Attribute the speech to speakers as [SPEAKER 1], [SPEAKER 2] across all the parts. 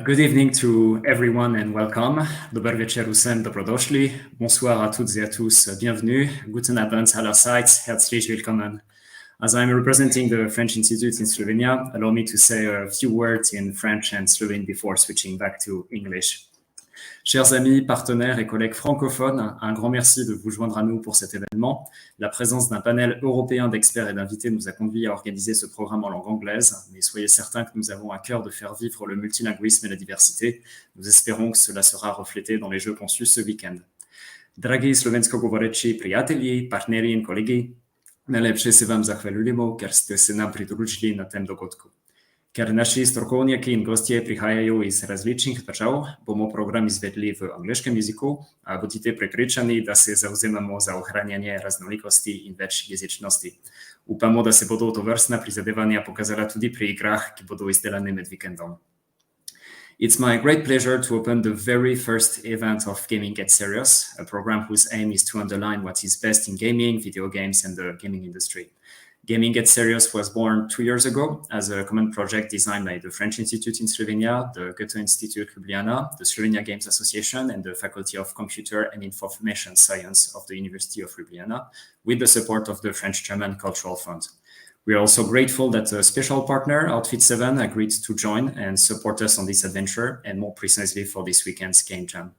[SPEAKER 1] Good evening to everyone and welcome. Dobar večer vsem, dobrodošli. Bonsoir à toutes et à tous, bienvenue. Guten Abend allerseits, herzlich willkommen. As I'm representing the French Institute in Slovenia, allow me to say a few words in French and Slovene before switching back to English. Chers amis, partenaires et collègues francophones, un grand merci de vous joindre à nous pour cet événement. La présence d'un panel européen d'experts et d'invités nous a conduit à organiser ce programme en langue anglaise, mais soyez certains que nous avons à cœur de faire vivre le multilinguisme et la diversité. Nous espérons que cela sera reflété dans les jeux conçus ce week-end. Dragi slovensko govoreči prijatelji, partnerji in kolegi, najlepše se vam zahvaljujemo, ker ste se nam pridružili na tem dogodku. Ker naši strokovnjaki in gostje prihajajo iz različnih držav, bomo program izvedli v angleškem jeziku, a bodite prepričani, da se zavzemamo za ohranjanje raznolikosti in večjezičnosti. Upamo, da se bodo tovrstna prizadevanja pokazala tudi pri igrah, ki bodo izdelane med vikendom. It's my great pleasure to open the very first event of Gaming Gets Serious, a program whose aim is to underline what is best in gaming, video games, and the gaming industry. Gaming Gets Serious was born 2 years ago as a common project designed by the French Institute in Slovenia, the Goethe Institute Ljubljana, the Slovenia Games Association, and the Faculty of Computer and Information Science of the University of Ljubljana, with the support of the French-German Cultural Fund. We are also grateful that a special partner, Outfit 7, agreed to join and support us on this adventure, and more precisely for this weekend's Game Jam.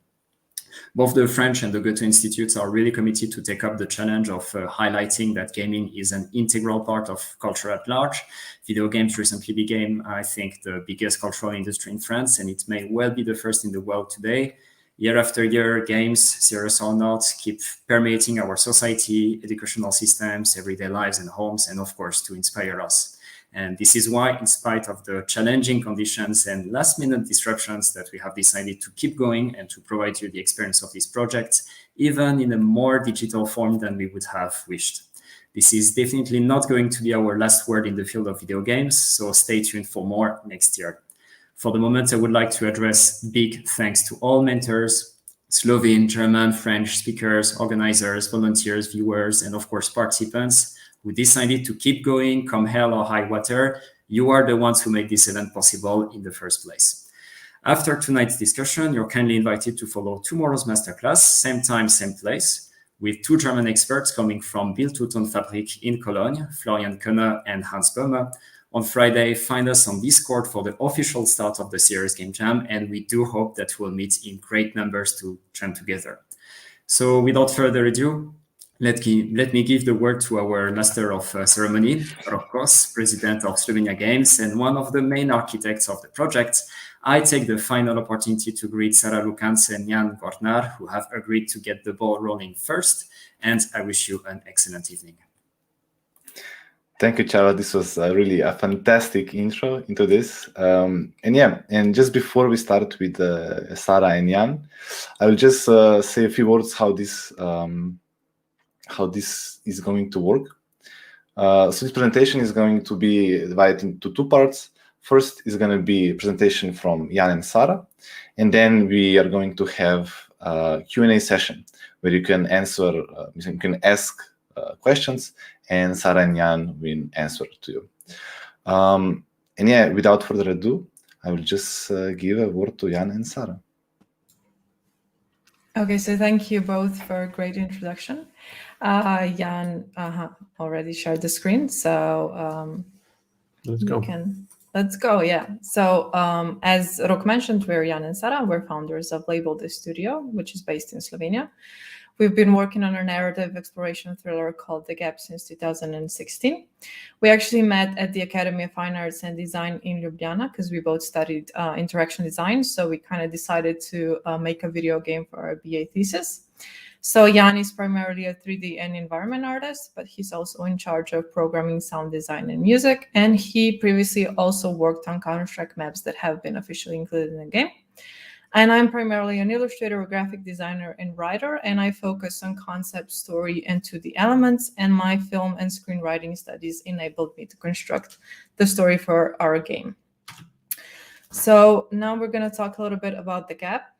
[SPEAKER 1] Both the French and the Goethe Institutes are really committed to take up the challenge of highlighting that gaming is an integral part of culture at large. Video games recently became, I think, the biggest cultural industry in France, and it may well be the first in the world today. Year after year, games, serious or not, keep permeating our society, educational systems, everyday lives and homes, and of course, to inspire us. And this is why, in spite of the challenging conditions and last-minute disruptions, that we have decided to keep going and to provide you the experience of this project, even in a more digital form than we would have wished. This is definitely not going to be our last word in the field of video games, so stay tuned for more next year. For the moment, I would like to address big thanks to all mentors, Slovene, German, French speakers, organizers, volunteers, viewers, and of course, participants who decided to keep going, come hell or high water. You are the ones who made this event possible in the first place. After tonight's discussion, you're kindly invited to follow tomorrow's masterclass, same time, same place, with 2 German experts coming from Bildtonfabrik in Cologne, Florian Könner and Hans Böhmer. On Friday, find us on Discord for the official start of the Serious Game Jam, and we do hope that we'll meet in great numbers to jam together. So without further ado, let me give the word to our master of ceremony, Rokos, president of Slovenia Games, and one of the main architects of the project. I take the final opportunity to greet Sara Lukanc and Jan Gortnar, who have agreed to get the ball rolling first, and I wish you an excellent evening.
[SPEAKER 2] Thank you, Chava. This was really a fantastic intro into this. And just before we start with Sara and Jan, I will just say a few words how this is going to work. So this presentation is going to be divided into 2 parts. First is going to be a presentation from Jan and Sara, and then we are going to have a Q&A session where you can answer, you can ask questions, and Sara and Jan will answer to you. Without further ado, I will just give a word to Jan and Sara.
[SPEAKER 3] Okay, so thank you both for a great introduction. Jan already shared the screen, so let's go. Yeah. So as Rok mentioned, we're Jan and Sara. We're founders of Label the Studio, which is based in Slovenia. We've been working on a narrative exploration thriller called The Gap since 2016. We actually met at the Academy of Fine Arts and Design in Ljubljana because we both studied interaction design. So we kind of decided to make a video game for our BA thesis. So Jan is primarily a 3D and environment artist, but he's also in charge of programming, sound design, and music. And he previously also worked on Counter-Strike maps that have been officially included in the game. And I'm primarily an illustrator, graphic designer, and writer, and I focus on concept, story, and 2D elements, and my film and screenwriting studies enabled me to construct the story for our game. So now we're going to talk a little bit about The Gap.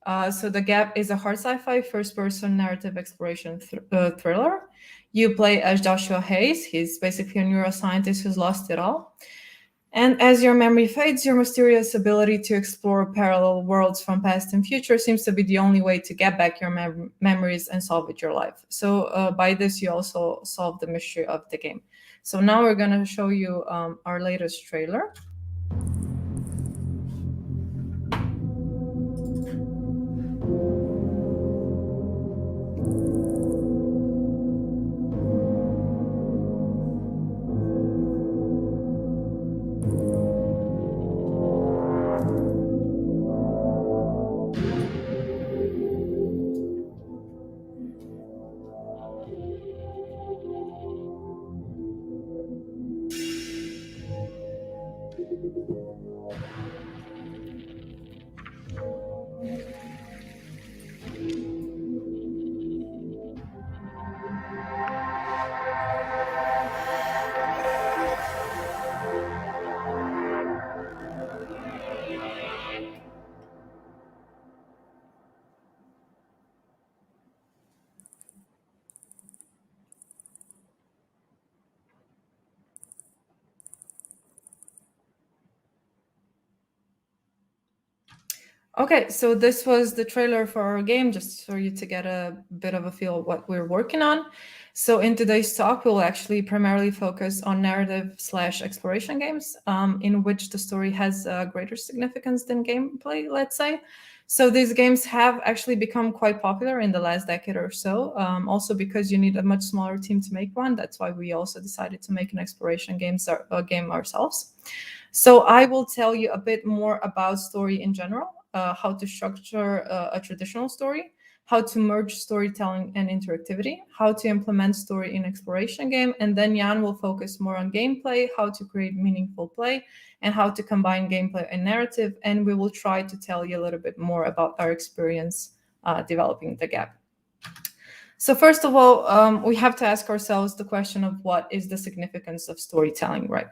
[SPEAKER 3] So The Gap is a hard sci-fi first-person narrative exploration thriller. You play as Joshua Hayes. He's basically a neuroscientist who's lost it all. And as your memory fades, your mysterious ability to explore parallel worlds from past and future seems to be the only way to get back your memories and solve it your life. So by this, you also solve the mystery of the game. So now we're going to show you our latest trailer. Okay, so this was the trailer for our game, just for you to get a bit of a feel of what we're working on. So in today's talk, we'll actually primarily focus on narrative/exploration games, in which the story has greater significance than gameplay, let's say. So these games have actually become quite popular in the last decade or so, also because you need a much smaller team to make one. That's why we also decided to make an exploration game ourselves. So I will tell you a bit more about story in general, how to structure a traditional story, how to merge storytelling and interactivity, how to implement story in exploration game, and then Jan will focus more on gameplay, how to create meaningful play, and how to combine gameplay and narrative, and we will try to tell you a little bit more about our experience developing The Gap. So first of all, we have to ask ourselves the question of what is the significance of storytelling, right?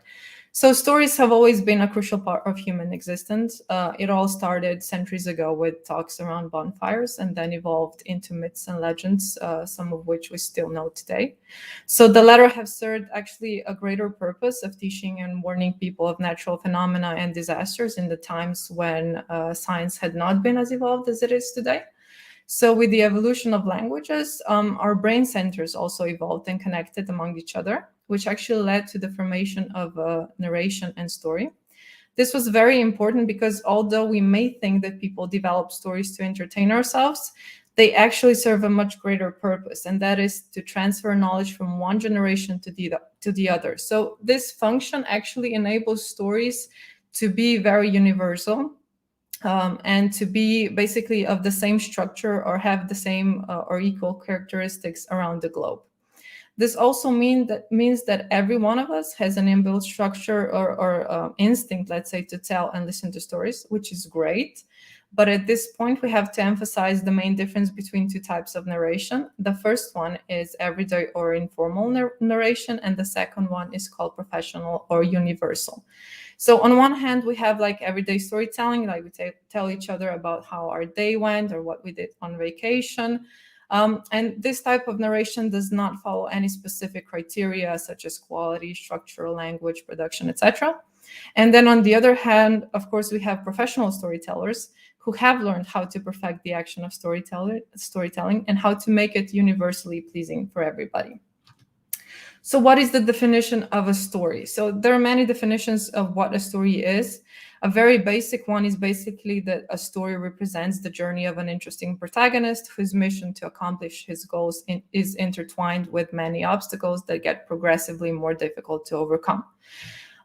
[SPEAKER 3] So stories have always been a crucial part of human existence. It all started centuries ago with talks around bonfires and then evolved into myths and legends, some of which we still know today. So the latter have served actually a greater purpose of teaching and warning people of natural phenomena and disasters in the times when science had not been as evolved as it is today. So with the evolution of languages, our brain centers also evolved and connected among each other, which actually led to the formation of narration and story. This was very important because although we may think that people develop stories to entertain ourselves, they actually serve a much greater purpose, and that is to transfer knowledge from one generation to the other. So this function actually enables stories to be very universal, and to be basically of the same structure or have the same or equal characteristics around the globe. This also means that every one of us has an inbuilt structure or instinct, let's say, to tell and listen to stories, which is great. But at this point, we have to emphasize the main difference between two types of narration. The first one is everyday or informal narration, and the second one is called professional or universal. So on one hand, we have like everyday storytelling, like we tell each other about how our day went or what we did on vacation. And this type of narration does not follow any specific criteria such as quality, structure, language, production, etc. And then on the other hand, of course, we have professional storytellers who have learned how to perfect the action of storytelling and how to make it universally pleasing for everybody. So what is the definition of a story? So there are many definitions of what a story is. A very basic one is basically that a story represents the journey of an interesting protagonist whose mission to accomplish his goals is intertwined with many obstacles that get progressively more difficult to overcome.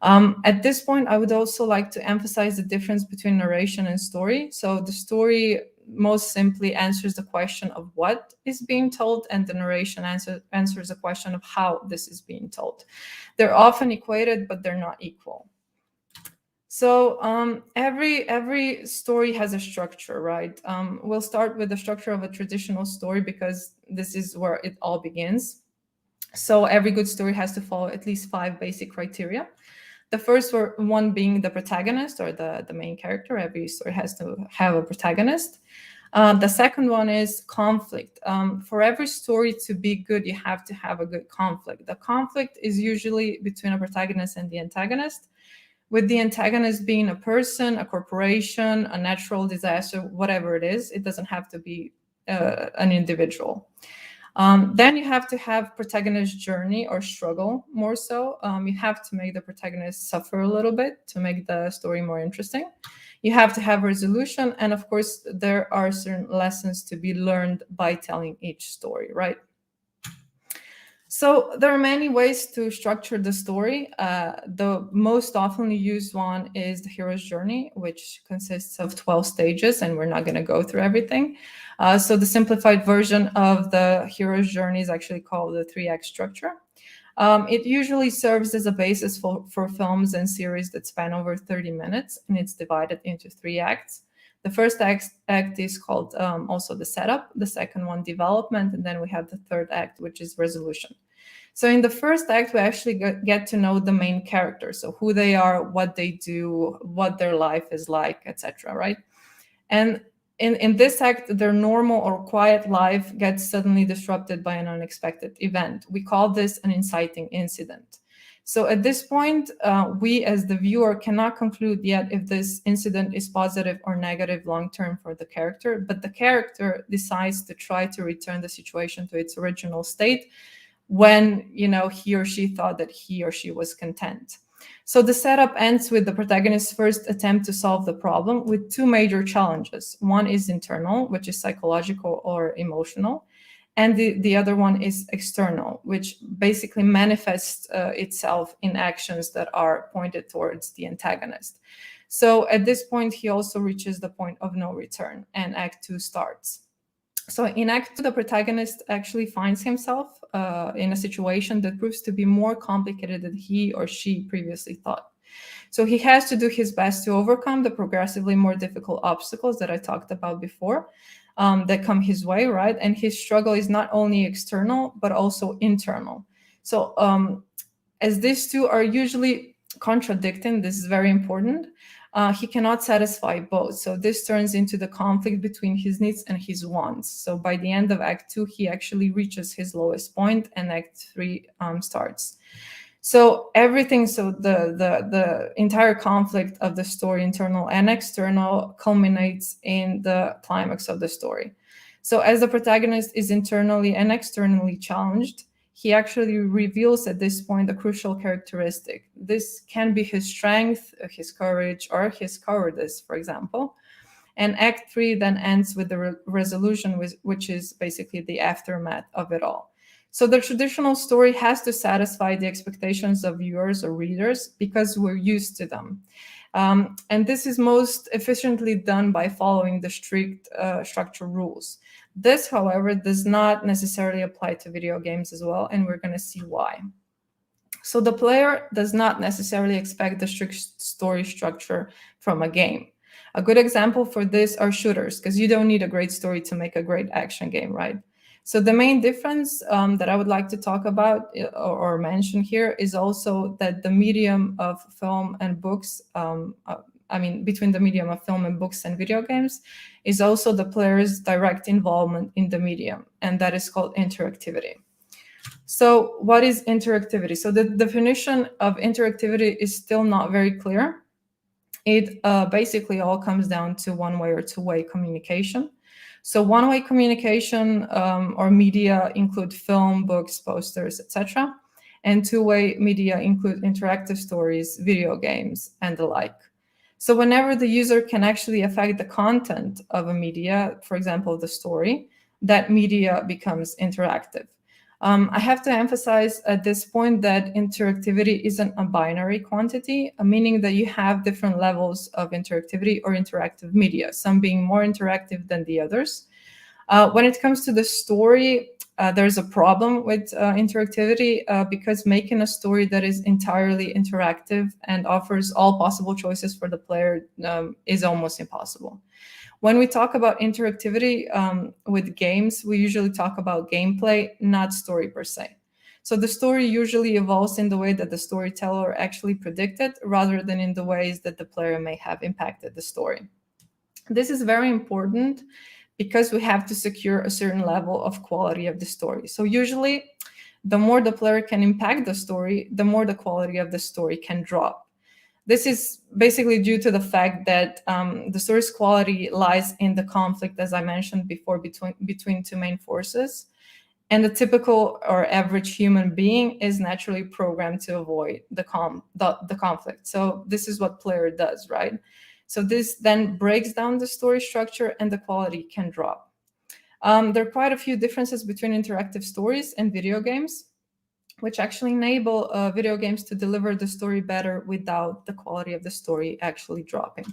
[SPEAKER 3] At this point, I would also like to emphasize the difference between narration and story. So the story most simply answers the question of what is being told, and the narration answers the question of how this is being told. They're often equated, but they're not equal. So every story has a structure, right? We'll start with the structure of a traditional story because this is where it all begins. So every good story has to follow at least 5 basic criteria. The first one being the protagonist or the main character. Every story has to have a protagonist. The second one is conflict. For every story to be good, you have to have a good conflict. The conflict is usually between a protagonist and the antagonist, with the antagonist being a person, a corporation, a natural disaster, whatever it is. It doesn't have to be an individual. Then you have to have protagonist journey or struggle more so. You have to make the protagonist suffer a little bit to make the story more interesting. You have to have resolution. And of course, there are certain lessons to be learned by telling each story, right? So there are many ways to structure the story. The most often used one is the hero's journey, which consists of 12 stages, and we're not going to go through everything. So the simplified version of the hero's journey is actually called the 3-act structure. It usually serves as a basis for films and series that span over 30 minutes, and it's divided into 3 acts. The first act is called also the setup, the second one development, and then we have the third act, which is resolution. So in the first act, we actually get to know the main characters, so who they are, what they do, what their life is like, etc. Right? And in this act, their normal or quiet life gets suddenly disrupted by an unexpected event. We call this an inciting incident. So at this point, we as the viewer cannot conclude yet if this incident is positive or negative long-term for the character, but the character decides to try to return the situation to its original state when, you know, he or she thought that he or she was content. So the setup ends with the protagonist's first attempt to solve the problem with 2 major challenges. One is internal, which is psychological or emotional, and the other one is external, which basically manifests itself in actions that are pointed towards the antagonist. So at this point, he also reaches the point of no return, and Act 2 starts. So in Act 2, the protagonist actually finds himself in a situation that proves to be more complicated than he or she previously thought. So he has to do his best to overcome the progressively more difficult obstacles that I talked about before that come his way, right? And his struggle is not only external, but also internal. So as these two are usually contradicting, this is very important, he cannot satisfy both. So this turns into the conflict between his needs and his wants. So by the end of Act 2, he actually reaches his lowest point, and Act 3 starts. So everything, so the entire conflict of the story, internal and external, culminates in the climax of the story. So as the protagonist is internally and externally challenged, he actually reveals at this point a crucial characteristic. This can be his strength, his courage, or his cowardice, for example. And Act 3 then ends with the resolution, which is basically the aftermath of it all. So the traditional story has to satisfy the expectations of viewers or readers because we're used to them. And this is most efficiently done by following the strict structure rules. This, however, does not necessarily apply to video games as well, and we're going to see why. So the player does not necessarily expect the strict story structure from a game. A good example for this are shooters, because you don't need a great story to make a great action game, right? So the main difference that I would like to talk about or mention here is also that the medium of film and books, between the medium of film and books and video games, is also the player's direct involvement in the medium, and that is called interactivity. So what is interactivity? So the definition of interactivity is still not very clear. It basically all comes down to one-way or two-way communication. So one-way communication or media include film, books, posters, etc. And two-way media include interactive stories, video games, and the like. So whenever the user can actually affect the content of a media, for example, the story, that media becomes interactive. I have to emphasize at this point that interactivity isn't a binary quantity, meaning that you have different levels of interactivity or interactive media, some being more interactive than the others. When it comes to the story, there's a problem with interactivity because making a story that is entirely interactive and offers all possible choices for the player is almost impossible. When we talk about interactivity with games, we usually talk about gameplay, not story per se. So the story usually evolves in the way that the storyteller actually predicted, rather than in the ways that the player may have impacted the story. This is very important because we have to secure a certain level of quality of the story. So usually, the more the player can impact the story, the more the quality of the story can drop. This is basically due to the fact that the story's quality lies in the conflict, as I mentioned before, between two main forces. And the typical or average human being is naturally programmed to avoid the conflict. So this is what player does, right? So this then breaks down the story structure and the quality can drop. There are quite a few differences between interactive stories and video games, which actually enable video games to deliver the story better without the quality of the story actually dropping.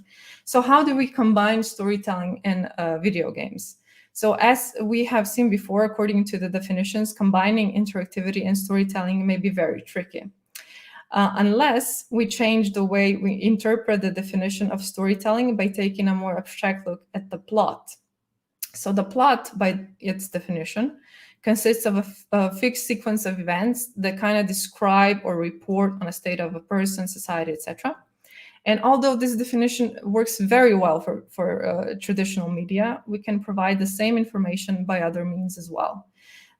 [SPEAKER 3] So how do we combine storytelling and video games? So as we have seen before, according to the definitions, combining interactivity and storytelling may be very tricky. Unless we change the way we interpret the definition of storytelling by taking a more abstract look at the plot. So the plot, by its definition, consists of a fixed sequence of events that kind of describe or report on a state of a person, society, etc. And although this definition works very well for traditional media, we can provide the same information by other means as well.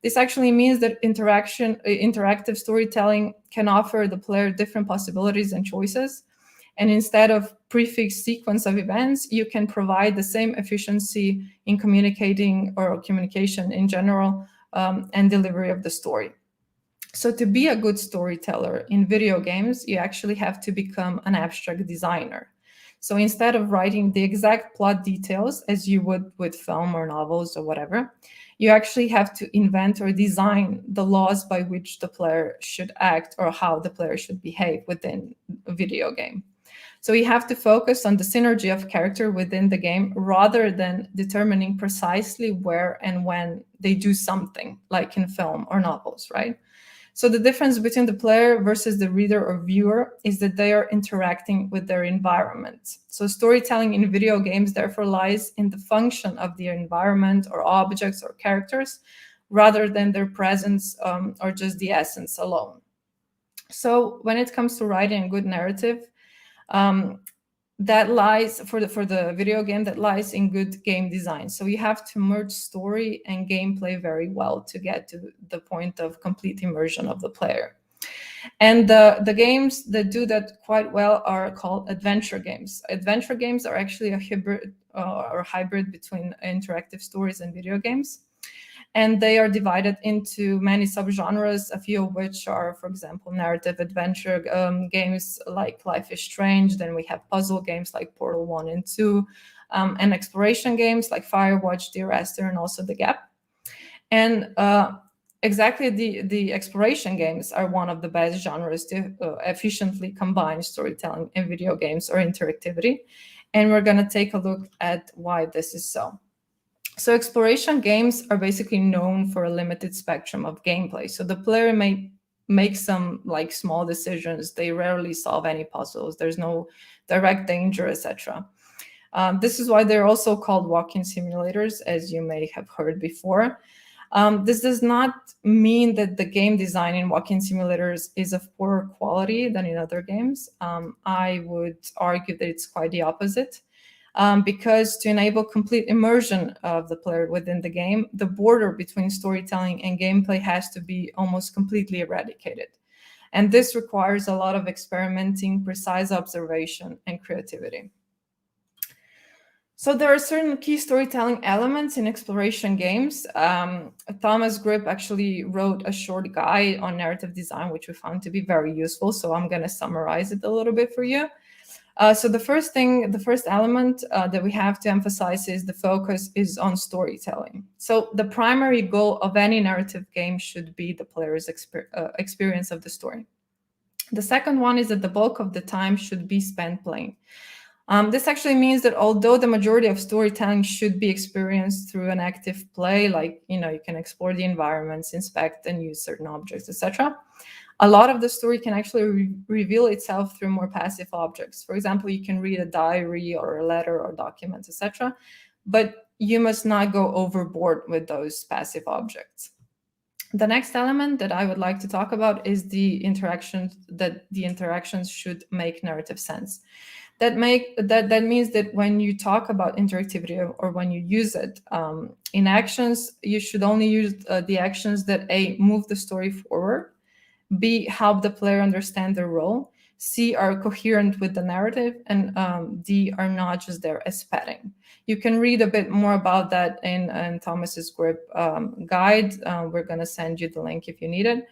[SPEAKER 3] This actually means that interactive storytelling can offer the player different possibilities and choices. And instead of prefixed sequence of events, you can provide the same efficiency in communicating or communication in general and delivery of the story. So to be a good storyteller in video games, you actually have to become an abstract designer. So instead of writing the exact plot details as you would with film or novels or whatever, you actually have to invent or design the laws by which the player should act or how the player should behave within a video game. So you have to focus on the synergy of character within the game rather than determining precisely where and when they do something, like in film or novels, right? So the difference between the player versus the reader or viewer is that they are interacting with their environment. So storytelling in video games therefore lies in the function of their environment or objects or characters rather than their presence or just the essence alone. So when it comes to writing a good narrative, that lies for the video game, that lies in good game design. So you have to merge story and gameplay very well to get to the point of complete immersion of the player. And the games that do that quite well are called adventure games. Adventure games are actually a hybrid between interactive stories and video games. And they are divided into many subgenres, a few of which are, for example, narrative adventure games like Life is Strange. Then we have puzzle games like Portal 1 and 2, and exploration games like Firewatch, Dear Esther, and also The Gap. And exactly the exploration games are one of the best genres to efficiently combine storytelling in video games or interactivity. And we're going to take a look at why this is so. So exploration games are basically known for a limited spectrum of gameplay. So the player may make some like small decisions. They rarely solve any puzzles. There's no direct danger, etc. This is why they're also called walking simulators, as you may have heard before. This does not mean that the game design in walking simulators is of poorer quality than in other games. I would argue that it's quite the opposite. Because to enable complete immersion of the player within the game, the border between storytelling and gameplay has to be almost completely eradicated. And this requires a lot of experimenting, precise observation, and creativity. So there are certain key storytelling elements in exploration games. Thomas Grip actually wrote a short guide on narrative design, which we found to be very useful. So I'm going to summarize it a little bit for you. So the first element that we have to emphasize is the focus is on storytelling. So the primary goal of any narrative game should be the player's experience of the story. The second one is that the bulk of the time should be spent playing. This actually means that although the majority of storytelling should be experienced through an active play, like, you can explore the environments, inspect and use certain objects, etc., a lot of the story can actually reveal itself through more passive objects. For example, you can read a diary or a letter or documents, etc., but you must not go overboard with those passive objects. The next element that I would like to talk about is the interactions, that the interactions should make narrative sense. That means that when you talk about interactivity or when you use it in actions, you should only use the actions that A, move the story forward, B, help the player understand their role, C, are coherent with the narrative, and D, are not just there as padding. You can read a bit more about that in Thomas's grip guide. We're going to send you the link if you need it.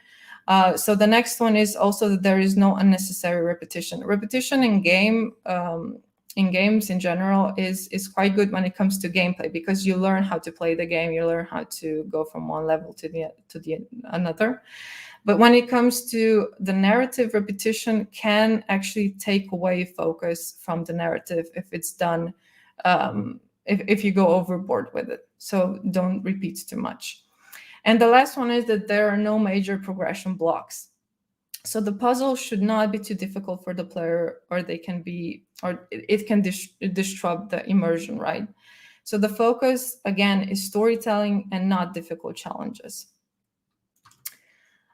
[SPEAKER 3] So the next one is also that there is no unnecessary repetition. Repetition in games in general is quite good when it comes to gameplay, because you learn how to play the game, you learn how to go from one level to the another. But when it comes to the narrative, repetition can actually take away focus from the narrative if it's done, if you go overboard with it. So don't repeat too much. And the last one is that there are no major progression blocks. So the puzzle should not be too difficult for the player, or it can disrupt the immersion, right? So the focus, again, is storytelling and not difficult challenges.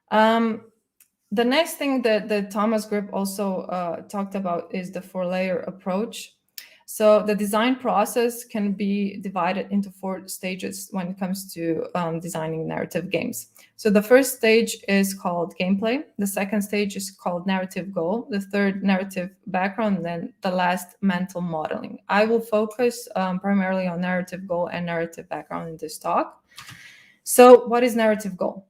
[SPEAKER 3] The next thing that Thomas Grip also talked about is the 4-layer approach. So the design process can be divided into 4 stages when it comes to designing narrative games. So the first stage is called gameplay. The second stage is called narrative goal. The third, narrative background. And then the last, mental modeling. I will focus primarily on narrative goal and narrative background in this talk. So what is narrative goal?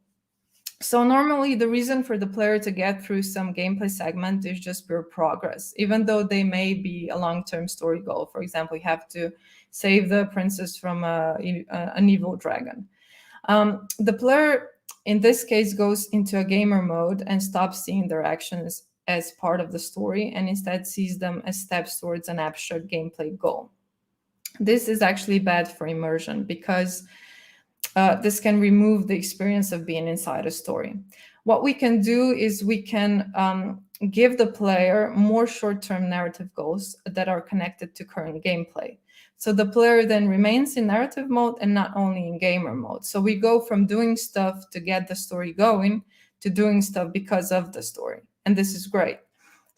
[SPEAKER 3] So normally the reason for the player to get through some gameplay segment is just pure progress, even though they may be a long-term story goal. For example, you have to save the princess from an evil dragon. The player, in this case, goes into a gamer mode and stops seeing their actions as part of the story and instead sees them as steps towards an abstract gameplay goal. This is actually bad for immersion because this can remove the experience of being inside a story. What we can do is we can give the player more short-term narrative goals that are connected to current gameplay. So the player then remains in narrative mode and not only in gamer mode. So we go from doing stuff to get the story going to doing stuff because of the story. And this is great.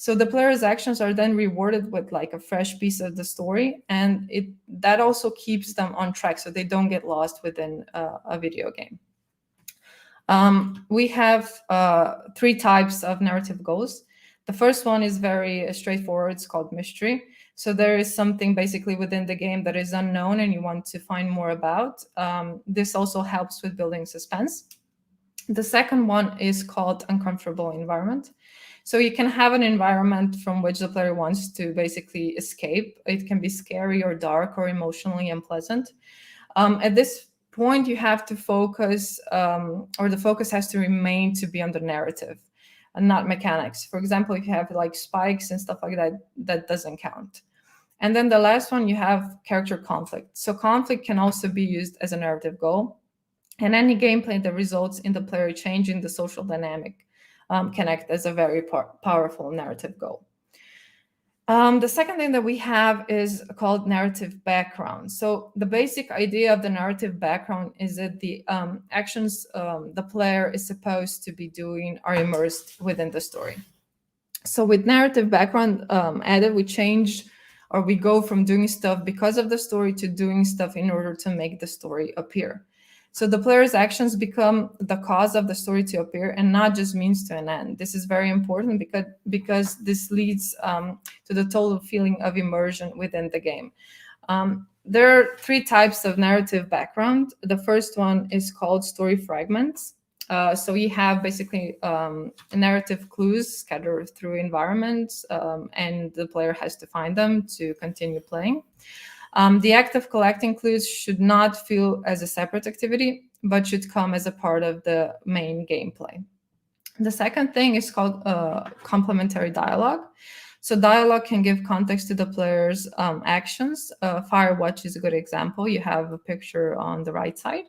[SPEAKER 3] So the player's actions are then rewarded with like a fresh piece of the story, and that also keeps them on track so they don't get lost within a video game. We have 3 types of narrative goals. The first one is very straightforward. It's called mystery. So there is something basically within the game that is unknown and you want to find more about. This also helps with building suspense. The second one is called uncomfortable environment. So you can have an environment from which the player wants to basically escape. It can be scary or dark or emotionally unpleasant. At this point, you have to focus, or the focus has to remain to be on the narrative and not mechanics. For example, if you have like spikes and stuff like that, that doesn't count. And then the last one, you have character conflict. So conflict can also be used as a narrative goal. And any gameplay that results in the player changing the social dynamic can act as a very powerful narrative goal. The second thing that we have is called narrative background. So the basic idea of the narrative background is that the actions the player is supposed to be doing are immersed within the story. So with narrative background added, we go from doing stuff because of the story to doing stuff in order to make the story appear. So the player's actions become the cause of the story to appear and not just means to an end. This is very important because this leads to the total feeling of immersion within the game. There are 3 types of narrative background. The first one is called story fragments. So you have basically narrative clues scattered through environments, and the player has to find them to continue playing. The act of collecting clues should not feel as a separate activity, but should come as a part of the main gameplay. The second thing is called complementary dialogue. So dialogue can give context to the player's actions. Firewatch is a good example. You have a picture on the right side.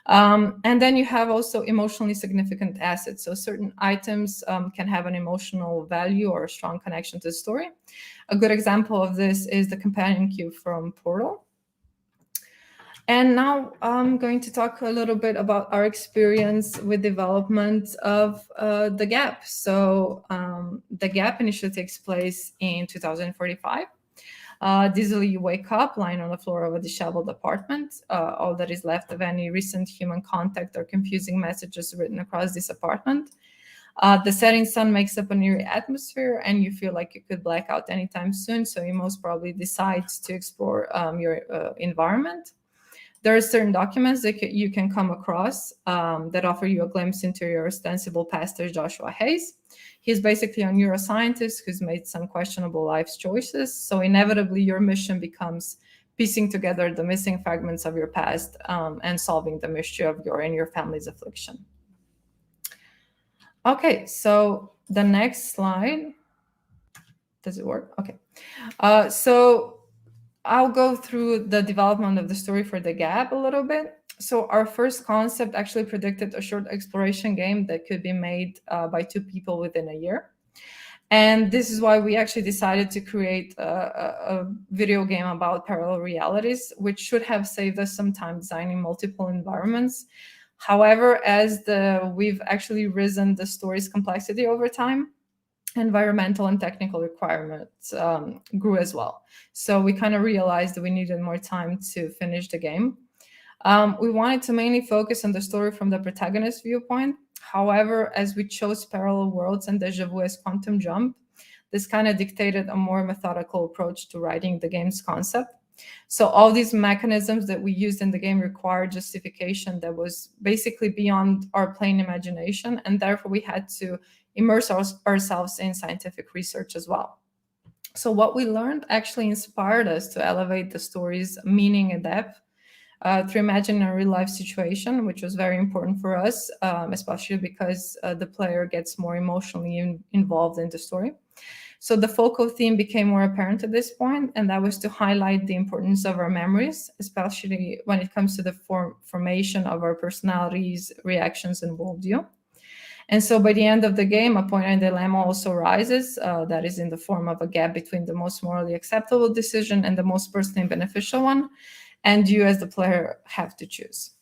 [SPEAKER 3] And then you have also emotionally significant assets. So certain items can have an emotional value or a strong connection to the story. A good example of this is the companion cube from Portal. And now I'm going to talk a little bit about our experience with development of The Gap. So The Gap initially takes place in 2045. Dizzily, you wake up lying on the floor of a disheveled apartment. All that is left of any recent human contact or confusing messages written across this apartment. The setting sun makes up an eerie atmosphere, and you feel like you could black out anytime soon, so you most probably decide to explore your environment. There are certain documents that you can come across that offer you a glimpse into your ostensible pastor, Joshua Hayes. He's basically a neuroscientist who's made some questionable life choices. So inevitably, your mission becomes piecing together the missing fragments of your past and solving the mystery of your and your family's affliction. Okay, so the next slide. Does it work? Okay. So I'll go through the development of the story for The Gap a little bit. So our first concept actually predicted a short exploration game that could be made by 2 people within a year. And this is why we actually decided to create a video game about parallel realities, which should have saved us some time designing multiple environments. However, as we've actually risen the story's complexity over time, environmental and technical requirements grew as well. So we kind of realized that we needed more time to finish the game. We wanted to mainly focus on the story from the protagonist's viewpoint. However, as we chose parallel worlds and deja vu as quantum jump, this kind of dictated a more methodical approach to writing the game's concept. So all these mechanisms that we used in the game required justification that was basically beyond our plain imagination, and therefore we had to immerse ourselves in scientific research as well. So what we learned actually inspired us to elevate the story's meaning and depth through imagining a real-life situation, which was very important for us, especially because the player gets more emotionally involved in the story. So the focal theme became more apparent at this point, and that was to highlight the importance of our memories, especially when it comes to the formation of our personalities, reactions, and worldview. And so by the end of the game, a point and dilemma also arises that is in the form of a gap between the most morally acceptable decision and the most personally beneficial one. And you as the player have to choose.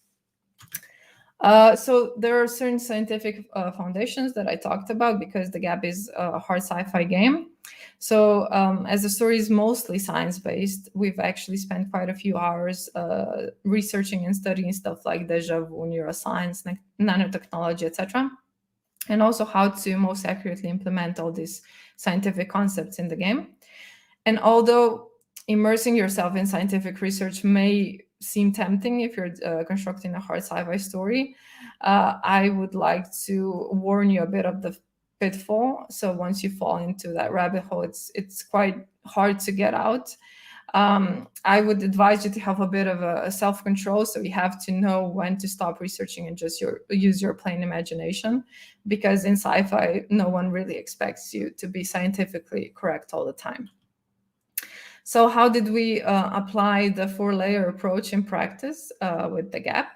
[SPEAKER 3] So there are certain scientific foundations that I talked about because The Gap is a hard sci-fi game. So as the story is mostly science-based, we've actually spent quite a few hours researching and studying stuff like deja vu, neuroscience, nanotechnology, etc., and also how to most accurately implement all these scientific concepts in the game. And although immersing yourself in scientific research may seem tempting if you're constructing a hard sci-fi story, I would like to warn you a bit of the pitfall. So once you fall into that rabbit hole, it's quite hard to get out. I would advise you to have a bit of a self-control. So you have to know when to stop researching and just use your plain imagination, because in sci-fi, no one really expects you to be scientifically correct all the time. So how did we apply the 4-layer approach in practice with The Gap?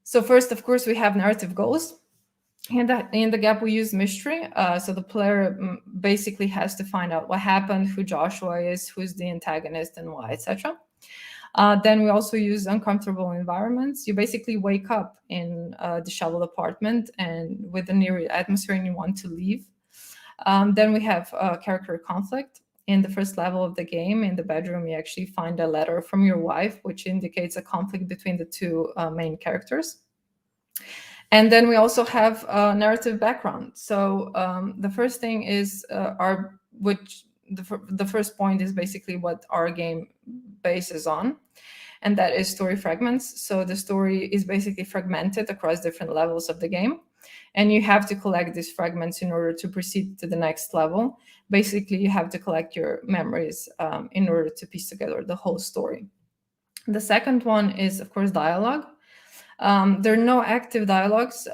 [SPEAKER 3] So first, of course, we have narrative goals. In The Gap, we use mystery. So the player basically has to find out what happened, who Joshua is, who's the antagonist, and why, etc. Then we also use uncomfortable environments. You basically wake up in a disheveled apartment and with an eerie atmosphere, and you want to leave. Then we have character conflict. In the first level of the game, in the bedroom, you actually find a letter from your wife, which indicates a conflict between the 2 main characters. And then we also have a narrative background. So the first thing is the first point is basically what our game bases on, and that is story fragments. So the story is basically fragmented across different levels of the game, and you have to collect these fragments in order to proceed to the next level. Basically, you have to collect your memories in order to piece together the whole story. The second one is, of course, dialogue. There are no active dialogues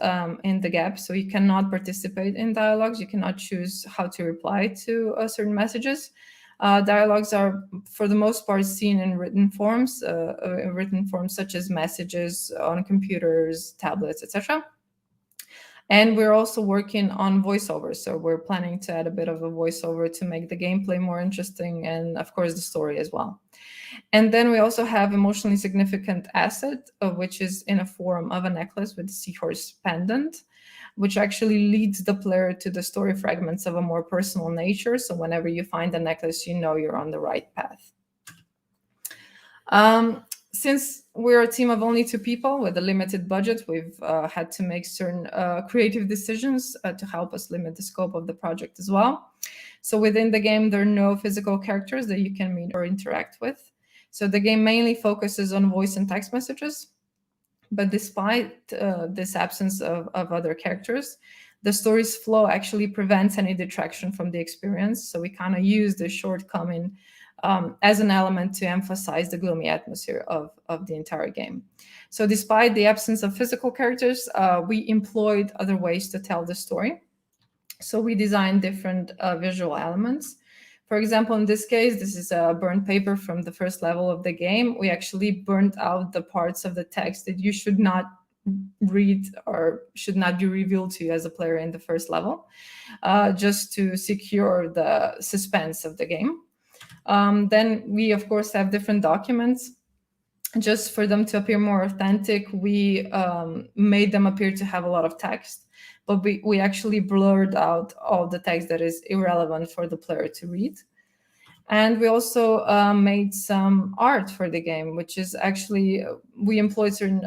[SPEAKER 3] in The Gap, so you cannot participate in dialogues. You cannot choose how to reply to certain messages. Dialogues are, for the most part, seen in written forms such as messages on computers, tablets, etc. And we're also working on voiceovers. So we're planning to add a bit of a voiceover to make the gameplay more interesting and, of course, the story as well. And then we also have emotionally significant asset, which is in a form of a necklace with a seahorse pendant, which actually leads the player to the story fragments of a more personal nature. So whenever you find the necklace, you know you're on the right path. Since we're a team of only 2 people with a limited budget, we've had to make certain creative decisions to help us limit the scope of the project as well. So within the game, there are no physical characters that you can meet or interact with. So the game mainly focuses on voice and text messages. But despite this absence of other characters, the story's flow actually prevents any detraction from the experience. So we kind of use the shortcoming as an element to emphasize the gloomy atmosphere of the entire game. So despite the absence of physical characters, we employed other ways to tell the story. So we designed different visual elements. For example, in this case, this is a burnt paper from the first level of the game. We actually burnt out the parts of the text that you should not read or should not be revealed to you as a player in the first level, just to secure the suspense of the game. Then we, of course, have different documents. Just for them to appear more authentic, we made them appear to have a lot of text, but we actually blurred out all the text that is irrelevant for the player to read. And we also made some art for the game, which is actually, we employed certain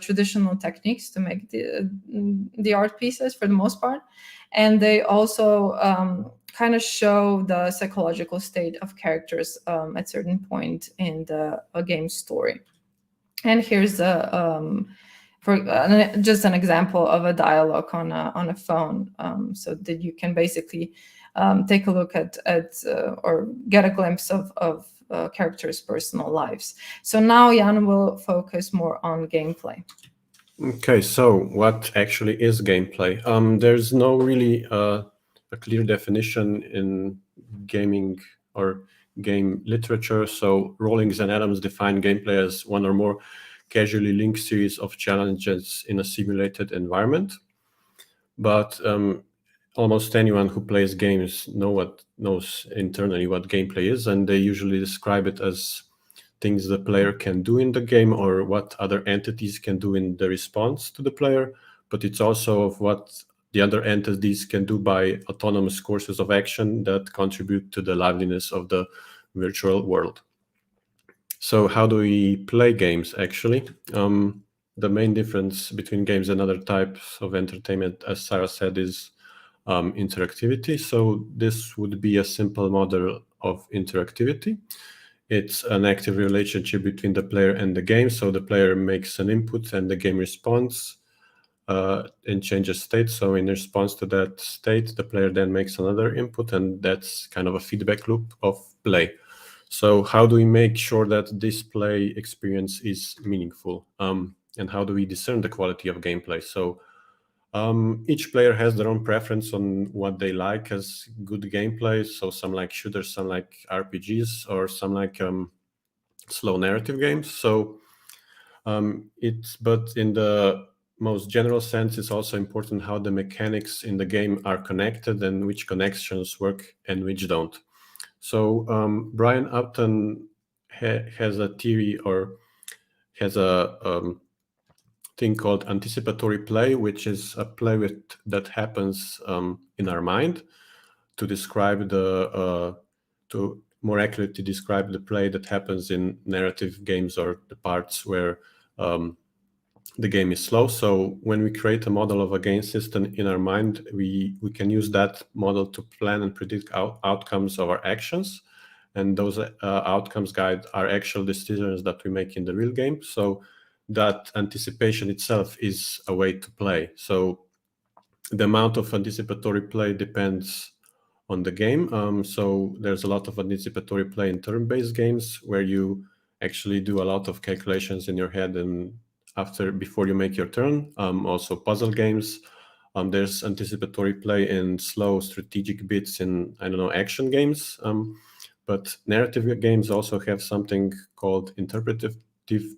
[SPEAKER 3] traditional techniques to make the art pieces for the most part. And they also kind of show the psychological state of characters at certain point in the game story. And here's just an example of a dialogue on a phone, so that you can basically take a look at or get a glimpse of characters' personal lives. So now Jan will focus more on gameplay.
[SPEAKER 4] Okay, so what actually is gameplay? There's no really a clear definition in gaming or game literature. So Rawlings and Adams define gameplay as one or more casually linked series of challenges in a simulated environment. But almost anyone who plays games knows internally what gameplay is, and they usually describe it as things the player can do in the game or what other entities can do in the response to the player, but it's also of what the other entities can do by autonomous courses of action that contribute to the liveliness of the virtual world. So how do we play games, actually? The main difference between games and other types of entertainment, as Sara said, is interactivity. So this would be a simple model of interactivity. It's an active relationship between the player and the game. So the player makes an input and the game responds and changes state. So in response to that state, the player then makes another input, and that's kind of a feedback loop of play. So how do we make sure that this play experience is meaningful? And how do we discern the quality of gameplay? So each player has their own preference on what they like as good gameplay. So some like shooters, some like RPGs, or some like slow narrative games. So but in the most general sense, it's also important how the mechanics in the game are connected and which connections work and which don't. So Brian Upton has a theory, or has a thing called anticipatory play, which is a play that happens in our mind to describe to more accurately describe the play that happens in narrative games, or the parts where the game is slow. So when we create a model of a game system in our mind, we can use that model to plan and predict outcomes of our actions. And those outcomes guide our actual decisions that we make in the real game. So that anticipation itself is a way to play. So the amount of anticipatory play depends on the game. So there's a lot of anticipatory play in turn-based games where you actually do a lot of calculations in your head and before you make your turn. Also puzzle games. There's anticipatory play in slow strategic bits in, action games. But narrative games also have something called interpretive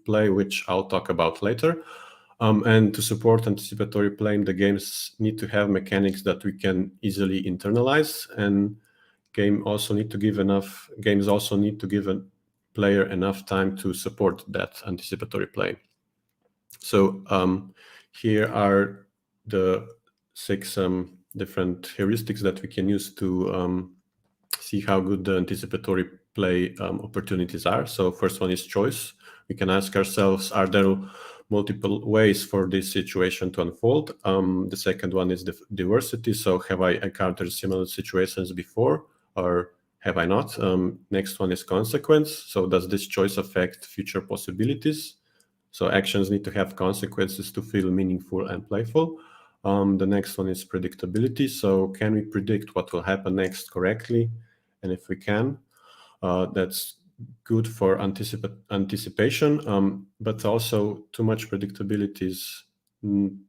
[SPEAKER 4] play, which I'll talk about later. And to support anticipatory play, the games need to have mechanics that we can easily internalize, and games also need to give player enough time to support that anticipatory play. So here are the 6 different heuristics that we can use to see how good the anticipatory play opportunities are. So first one is choice. We can ask ourselves, are there multiple ways for this situation to unfold? The second one is diversity. So have I encountered similar situations before, or have I not? Next one is consequence. So does this choice affect future possibilities? So actions need to have consequences to feel meaningful and playful. The next one is predictability. So can we predict what will happen next correctly? And if we can, that's good for anticipation, but also too much predictability is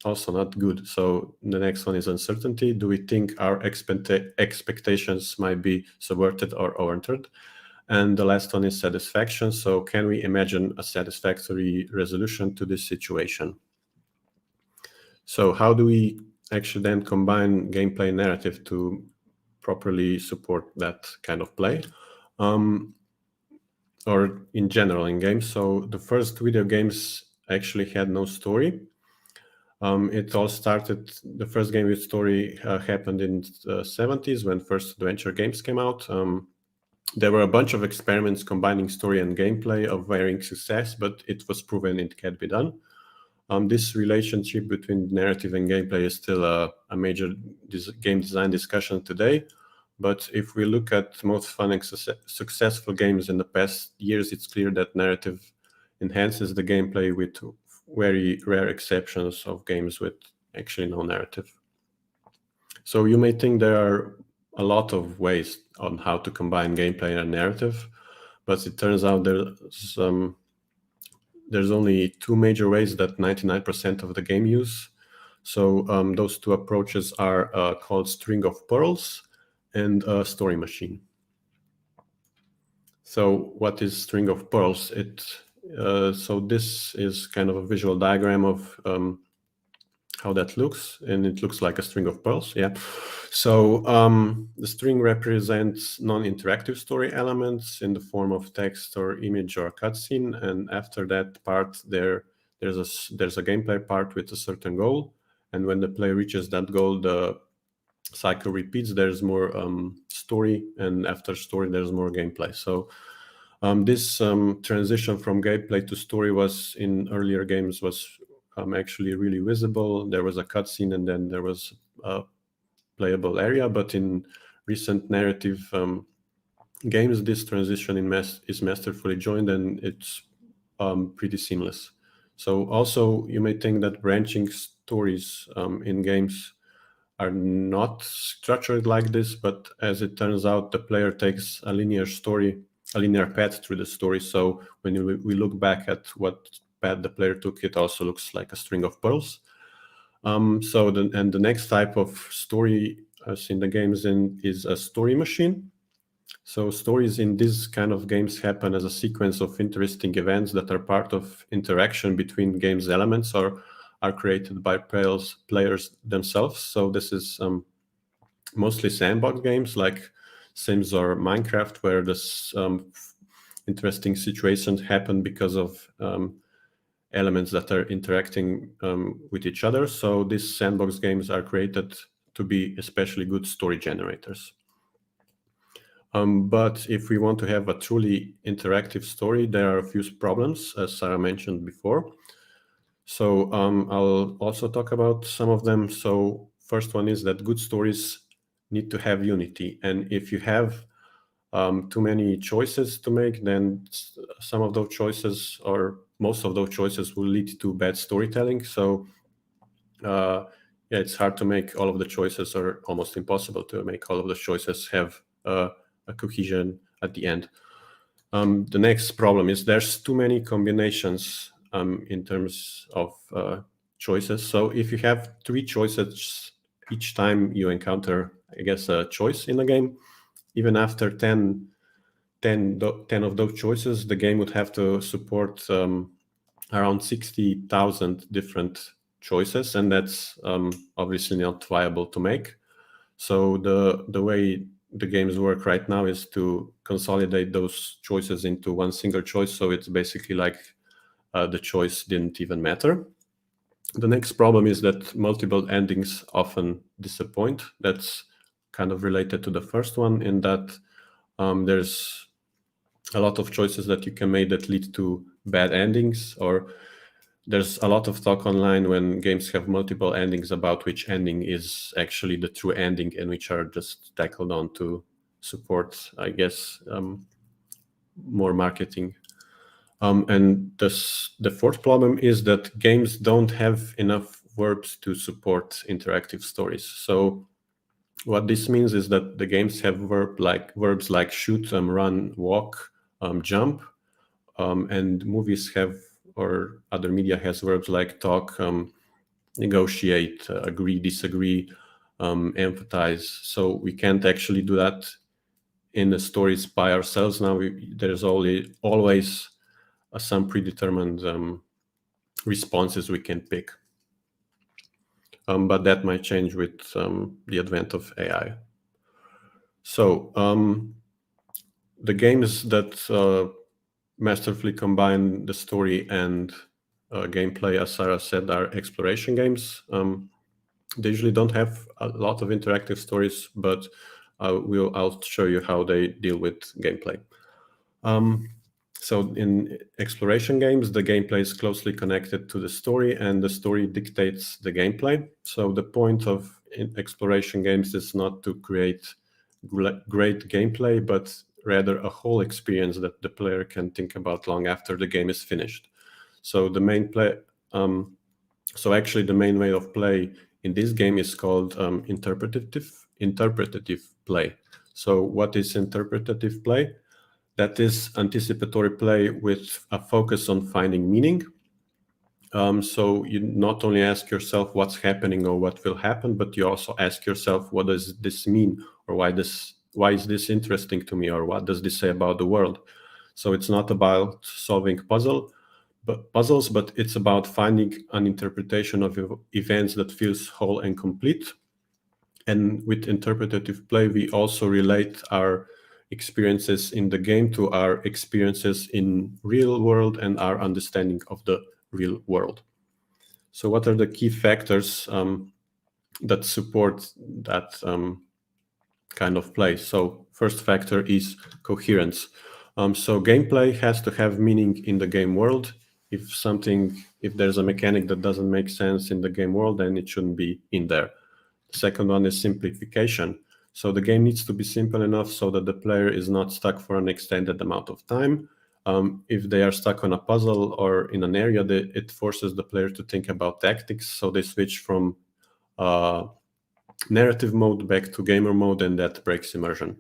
[SPEAKER 4] also not good. So the next one is uncertainty. Do we think our expectations might be subverted or altered? And the last one is satisfaction. So can we imagine a satisfactory resolution to this situation? So how do we actually then combine gameplay and narrative to properly support that kind of play? Or in general in games. So the first video games actually had no story. It all started, the first game with story happened in the 70s when first adventure games came out. There were a bunch of experiments combining story and gameplay of varying success, but it was proven it can be done. This relationship between narrative and gameplay is still a major game design discussion today. But if we look at most fun and successful games in the past years, it's clear that narrative enhances the gameplay, with very rare exceptions of games with actually no narrative. So you may think there are a lot of ways on how to combine gameplay and narrative, but it turns out there's only 2 major ways that 99% of the game use. So those 2 approaches are called string of pearls and story machine. So what is string of pearls? So this is kind of a visual diagram of how that looks, and it looks like a string of pearls. Yeah. So the string represents non-interactive story elements in the form of text or image or cutscene, and after that part there's a gameplay part with a certain goal, and when the player reaches that goal, the cycle repeats. There's more story, and after story there's more gameplay. So this transition from gameplay to story was in earlier games was actually really visible. There was a cutscene and then there was a playable area, but in recent narrative games this transition is masterfully joined, and it's pretty seamless. So also you may think that branching stories in games are not structured like this, but as it turns out, the player takes a linear path through the story. So when we look back at what path the player took, it also looks like a string of pearls. The next type of story in the games is a story machine. So stories in these kind of games happen as a sequence of interesting events that are part of interaction between games elements or are created by players themselves. So this is mostly sandbox games like Sims or Minecraft, where this interesting situations happen because of elements that are interacting with each other. So these sandbox games are created to be especially good story generators. But if we want to have a truly interactive story, there are a few problems, as Sara mentioned before. So I'll also talk about some of them. So first one is that good stories need to have unity. And if you have too many choices to make, then some of those choices or most of those choices will lead to bad storytelling. So yeah, it's hard to make all of the choices, or almost impossible to make all of the choices have a cohesion at the end. The next problem is there's too many combinations in terms of choices. So if you have 3 choices each time you encounter, I guess, a choice in a game, even after 10 of those choices, the game would have to support around 60,000 different choices, and that's obviously not viable to make. So the way the games work right now is to consolidate those choices into one single choice. So it's basically like the choice didn't even matter. The next problem is that multiple endings often disappoint. That's kind of related to the first one, in that there's a lot of choices that you can make that lead to bad endings, or there's a lot of talk online when games have multiple endings about which ending is actually the true ending and which are just tackled on to support, I guess, more marketing. And the fourth problem is that games don't have enough verbs to support interactive stories. So what this means is that the games have verbs like shoot, run, walk, jump, and movies have, or other media has, verbs like talk, negotiate, agree, disagree, empathize. So we can't actually do that in the stories by ourselves now. There's always some predetermined responses we can pick. But that might change with the advent of AI. So the games that masterfully combine the story and gameplay, as Sara said, are exploration games. They usually don't have a lot of interactive stories, but I'll show you how they deal with gameplay. So in exploration games, the gameplay is closely connected to the story, and the story dictates the gameplay. So the point of exploration games is not to create great gameplay, but rather a whole experience that the player can think about long after the game is finished. So the main actually the main way of play in this game is called interpretative play. So what is interpretative play? That is anticipatory play with a focus on finding meaning. So you not only ask yourself what's happening or what will happen, but you also ask yourself, what does this mean, or why is this interesting to me, or what does this say about the world? So it's not about solving puzzles, but it's about finding an interpretation of events that feels whole and complete. And with interpretative play, we also relate our experiences in the game to our experiences in real world and our understanding of the real world. So what are the key factors that support that kind of play? So first factor is coherence. So gameplay has to have meaning in the game world. If there's a mechanic that doesn't make sense in the game world, then it shouldn't be in there. The second one is simplification. So the game needs to be simple enough so that the player is not stuck for an extended amount of time. If they are stuck on a puzzle or in an area, it forces the player to think about tactics. So they switch from narrative mode back to gamer mode, and that breaks immersion.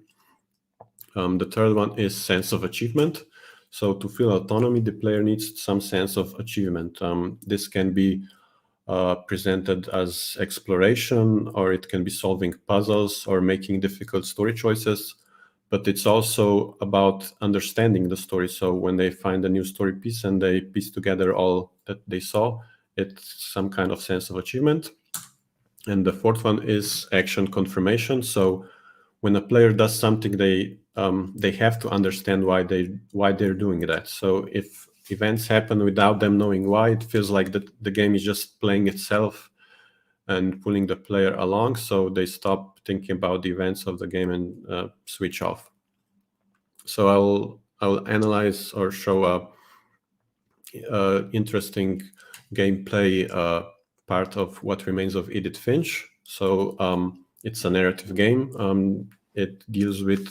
[SPEAKER 4] The third one is sense of achievement. So to feel autonomy, the player needs some sense of achievement. This can be presented as exploration, or it can be solving puzzles or making difficult story choices, but it's also about understanding the story. So when they find a new story piece and they piece together all that they saw, it's some kind of sense of achievement. And the fourth one is action confirmation. So when a player does something, they have to understand why they're doing that. So if events happen without them knowing why, it feels like the game is just playing itself and pulling the player along. So they stop thinking about the events of the game and switch off. So I'll analyze or show a interesting gameplay part of What Remains of Edith Finch. So it's a narrative game. It deals with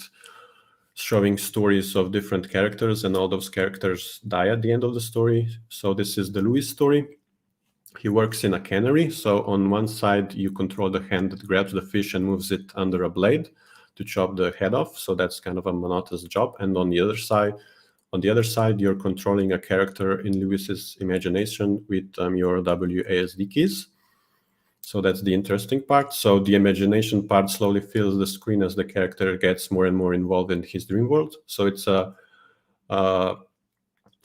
[SPEAKER 4] showing stories of different characters, and all those characters die at the end of the story. So this is the Louis story. He works in a cannery. So on one side, you control the hand that grabs the fish and moves it under a blade to chop the head off. So that's kind of a monotonous job. And on the other side, you're controlling a character in Lewis's imagination with your WASD keys. So that's the interesting part. So the imagination part slowly fills the screen as the character gets more and more involved in his dream world. So it's a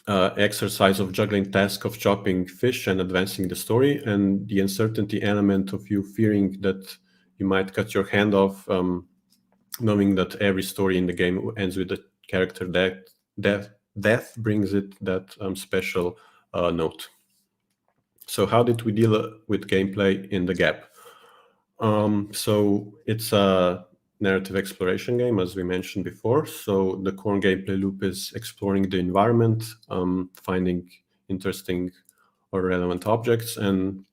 [SPEAKER 4] exercise of juggling task of chopping fish and advancing the story, and the uncertainty element of you fearing that you might cut your hand off knowing that every story in the game ends with a character death brings it that special note. So how did we deal with gameplay in the gap? So it's a narrative exploration game, as we mentioned before. So the core gameplay loop is exploring the environment, finding interesting or relevant objects, and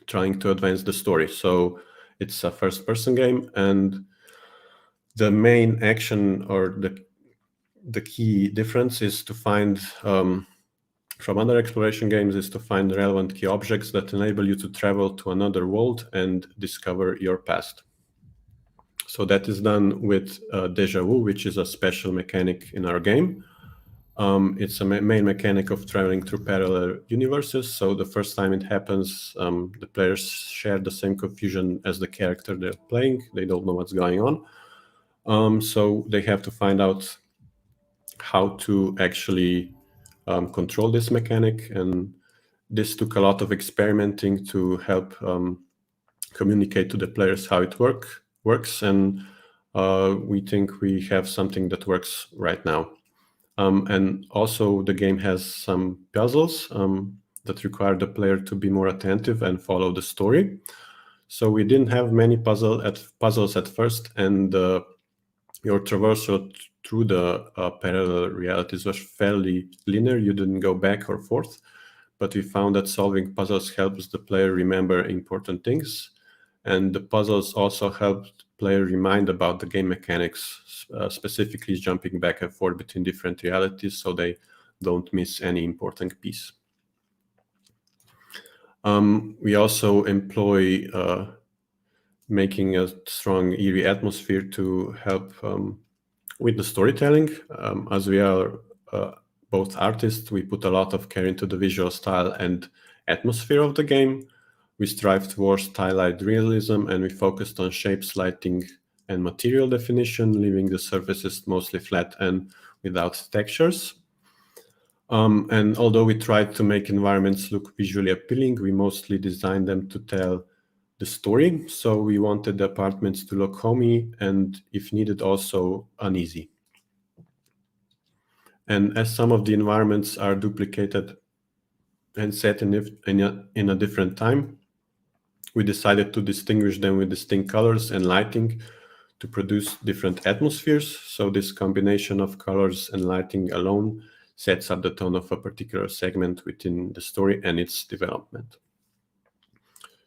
[SPEAKER 4] trying to advance the story. So it's a first-person game, and the main action or the key difference is to find from other exploration games is to find relevant key objects that enable you to travel to another world and discover your past. So that is done with Deja Vu, which is a special mechanic in our game. It's a main mechanic of traveling through parallel universes. So the first time it happens, the players share the same confusion as the character they're playing. They don't know what's going on. So they have to find out how to actually control this mechanic. And this took a lot of experimenting to help communicate to the players how it works. And we think we have something that works right now. And also the game has some puzzles that require the player to be more attentive and follow the story. So we didn't have many puzzles at first, and your traversal through the parallel realities was fairly linear. You didn't go back or forth, but we found that solving puzzles helps the player remember important things. And the puzzles also help the player remind about the game mechanics, specifically jumping back and forth between different realities so they don't miss any important piece. We also employ making a strong eerie atmosphere to help with the storytelling. As we are both artists, we put a lot of care into the visual style and atmosphere of the game. We strive towards stylized realism, and we focused on shapes, lighting, and material definition, leaving the surfaces mostly flat and without textures. And although we tried to make environments look visually appealing, we mostly designed them to tell the story. So we wanted the apartments to look homey and, if needed, also uneasy. And as some of the environments are duplicated and set in a different time, we decided to distinguish them with distinct colors and lighting to produce different atmospheres. So this combination of colors and lighting alone sets up the tone of a particular segment within the story and its development.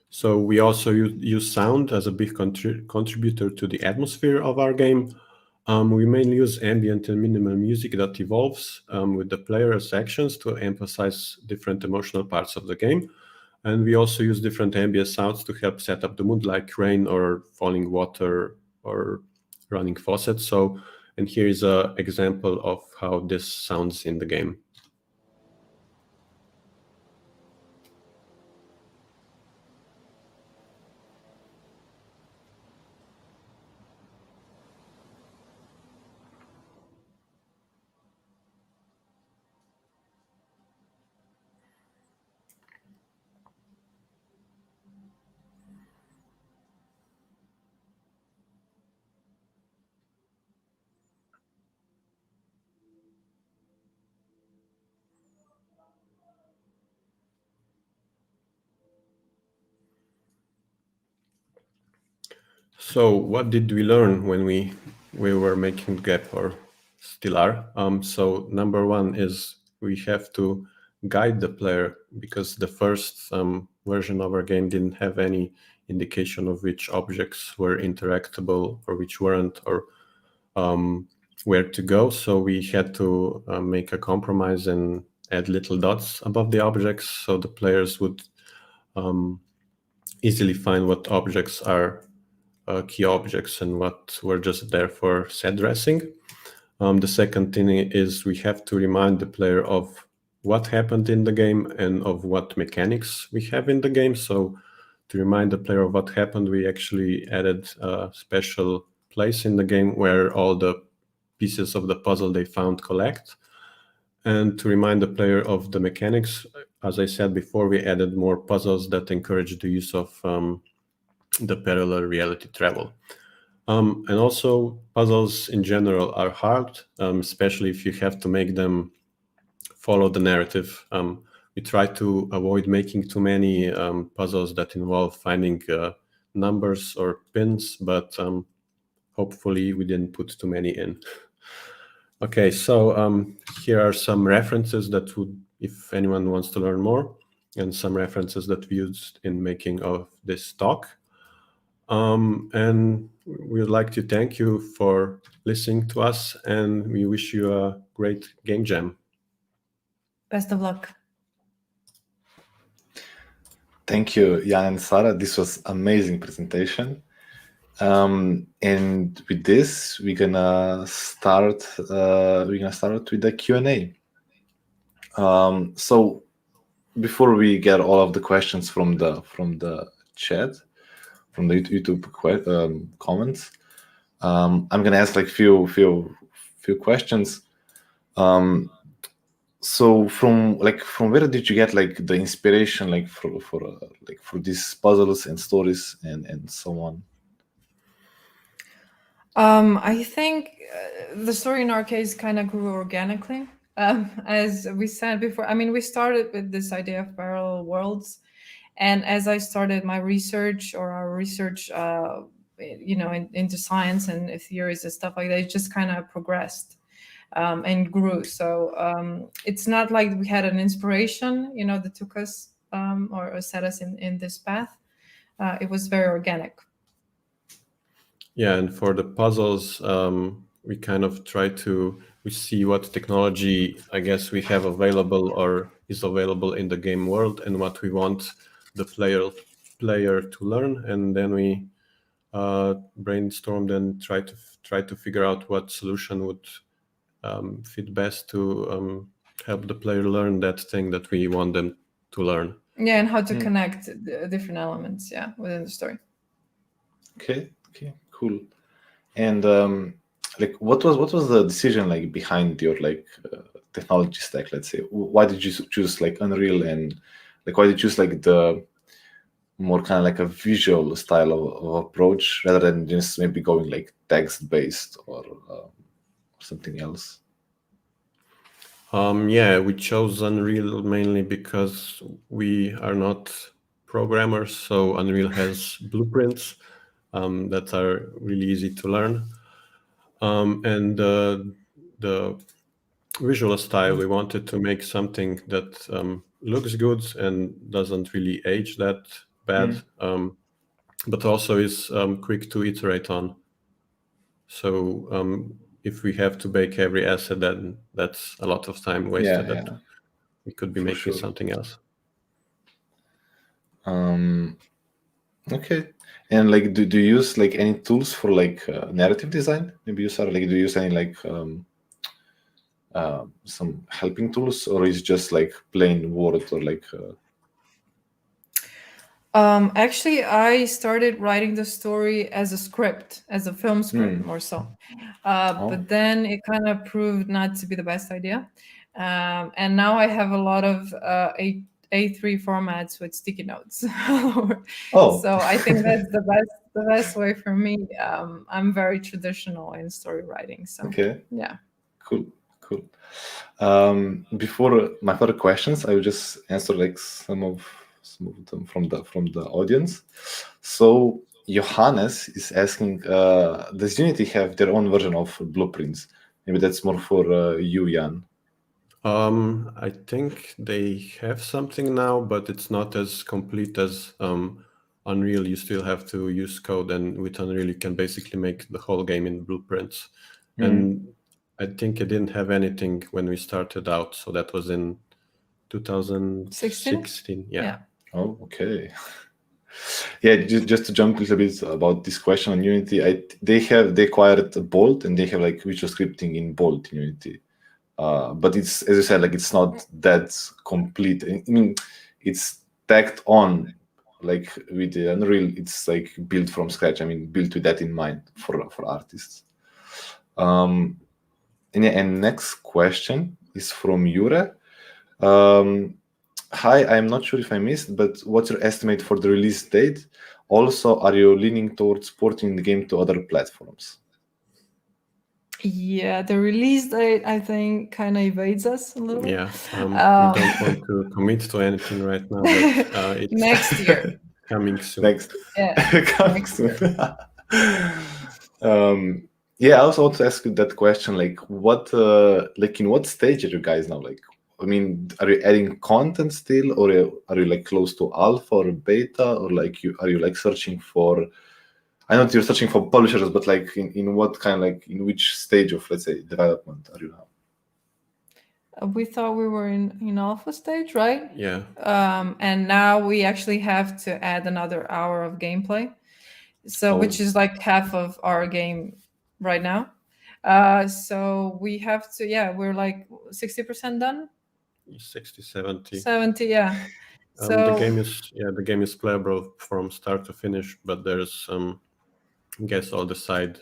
[SPEAKER 4] So we also use sound as a big contributor to the atmosphere of our game. We mainly use ambient and minimal music that evolves with the player's actions to emphasize different emotional parts of the game. And we also use different ambient sounds to help set up the mood, like rain or falling water or running faucets. So, and here is an example of how this sounds in the game. So what did we learn when we were making Gap, or still are? So number one is we have to guide the player, because the first version of our game didn't have any indication of which objects were interactable or which weren't, or where to go. So we had to make a compromise and add little dots above the objects so the players would easily find what objects are key objects and what were just there for set dressing. The second thing is we have to remind the player of what happened in the game and of what mechanics we have in the game. So to remind the player of what happened, we actually added a special place in the game where all the pieces of the puzzle they found collect. And to remind the player of the mechanics, as I said before, we added more puzzles that encourage the use of the parallel reality travel. And also puzzles in general are hard, especially if you have to make them follow the narrative. We try to avoid making too many puzzles that involve finding numbers or pins, but hopefully we didn't put too many in. Okay, so here are some references that would, if anyone wants to learn more, and some references that we used in making of this talk. And we would like to thank you for listening to us, and we wish you a great game jam.
[SPEAKER 3] Best of luck.
[SPEAKER 2] Thank you, Jan and Sara. This was amazing presentation. And with this, we're gonna start. With the Q&A. So before we get all of the questions from the chat, from the YouTube comments, I'm gonna ask like few questions. So from where did you get like the inspiration like for these puzzles and stories and so on?
[SPEAKER 3] I think the story in our case kind of grew organically. As we said before, I mean, we started with this idea of parallel worlds. And as I started my research or our research, into science and theories and stuff like that, it just kind of progressed and grew. So it's not like we had an inspiration, that took us or set us in this path. It was very organic.
[SPEAKER 4] Yeah, and for the puzzles, we kind of try to see what technology, I guess, we have available or is available in the game world and what we want the player to learn, and then we brainstormed and try to figure out what solution would fit best to help the player learn that thing that we want them to learn.
[SPEAKER 3] Yeah, and how to connect the different elements, within the story.
[SPEAKER 2] Okay, cool. And like, what was the decision like behind your technology stack? Let's say, why did you choose like Unreal, and like why did you choose like the more kind of like a visual style of approach rather than just maybe going like text based or something else?
[SPEAKER 4] Yeah, we chose Unreal mainly because we are not programmers, so Unreal has blueprints that are really easy to learn. And the visual style, we wanted to make something that looks good and doesn't really age that bad, but also is quick to iterate on. So if we have to bake every asset, then that's a lot of time wasted. That we could be making something else.
[SPEAKER 2] Okay. And like, do you use like any tools for like narrative design? Maybe you start like, do you use any like some helping tools, or is it just like plain Word or like?
[SPEAKER 3] Actually, I started writing the story as a script, as a film script, more so. But then it kind of proved not to be the best idea. And now I have a lot of A3 formats with sticky notes. So I think that's the best way for me. I'm very traditional in story writing. So yeah.
[SPEAKER 2] Cool. Before my further questions, I will just answer like some of them from the audience. So Johannes is asking, does Unity have their own version of blueprints? Maybe that's more for you, Jan.
[SPEAKER 4] I think they have something now, but it's not as complete as Unreal. You still have to use code, and with Unreal you can basically make the whole game in blueprints. And I think it didn't have anything when we started out, so that was in 2016. Yeah.
[SPEAKER 2] Oh, okay. Yeah, just to jump a little bit about this question on Unity, they acquired Bolt, and they have like visual scripting in Bolt in Unity. But it's, as you said, like it's not that complete. I mean, it's tacked on like with the Unreal. It's like built from scratch. I mean, built with that in mind for artists. And next question is from Jure. Hi, I'm not sure if I missed, but what's your estimate for the release date? Also, are you leaning towards porting the game to other platforms?
[SPEAKER 3] Yeah, the release date, I think, kind of evades us a little bit.
[SPEAKER 4] Yeah, we don't want to commit to anything right now, but it's
[SPEAKER 3] Next year.
[SPEAKER 4] coming soon.
[SPEAKER 2] Next.
[SPEAKER 3] Yeah.
[SPEAKER 2] Coming
[SPEAKER 3] next
[SPEAKER 2] soon. Yeah, I also want to ask you that question. Like, what, like, in what stage are you guys now? Like, I mean, are you adding content still, or are you like close to alpha or beta, or like are you like searching for? I know you're searching for publishers, but like in what kind, like in which stage of, let's say, development are you now?
[SPEAKER 3] We thought we were in alpha stage, right?
[SPEAKER 4] Yeah.
[SPEAKER 3] And now we actually have to add another hour of gameplay, so which is like half of our game right now. So we have to, yeah, we're like 60% done.
[SPEAKER 4] 60, 70.
[SPEAKER 3] 70, yeah. So
[SPEAKER 4] the game is playable from start to finish, but there's I guess all the side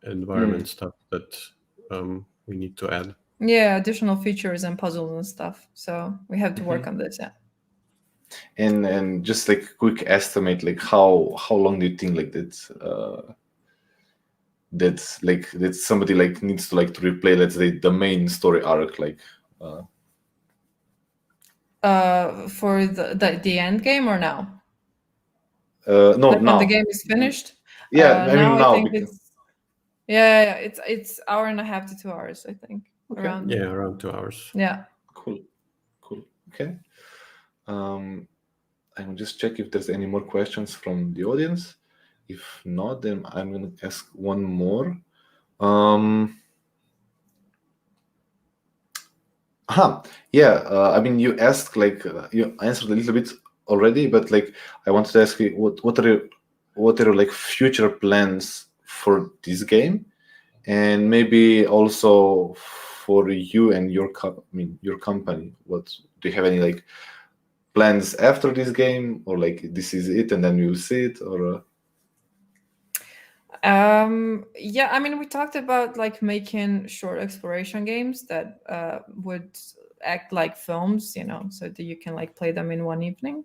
[SPEAKER 4] environment stuff that we need to add.
[SPEAKER 3] Yeah, additional features and puzzles and stuff. So we have to work on this. Yeah.
[SPEAKER 2] And just like quick estimate, like how long do you think like that somebody like needs to like to replay, let's say, the main story arc, like
[SPEAKER 3] for the end game or now?
[SPEAKER 2] No,
[SPEAKER 3] like
[SPEAKER 2] now
[SPEAKER 3] when the game is finished.
[SPEAKER 2] Yeah, I mean now
[SPEAKER 3] I think it's hour and a half to 2 hours, I think.
[SPEAKER 2] Okay.
[SPEAKER 4] Around 2 hours.
[SPEAKER 3] Yeah.
[SPEAKER 2] Cool. Okay. I will just check if there's any more questions from the audience. If not, then I'm gonna ask one more. I mean, you asked, like, you answered a little bit already, but like I wanted to ask you what are your like future plans for this game, and maybe also for you and your company. What do you have any like plans after this game, or like this is it and then we'll see it, or
[SPEAKER 3] yeah, I mean, we talked about like making short exploration games that would act like films, so that you can like play them in one evening.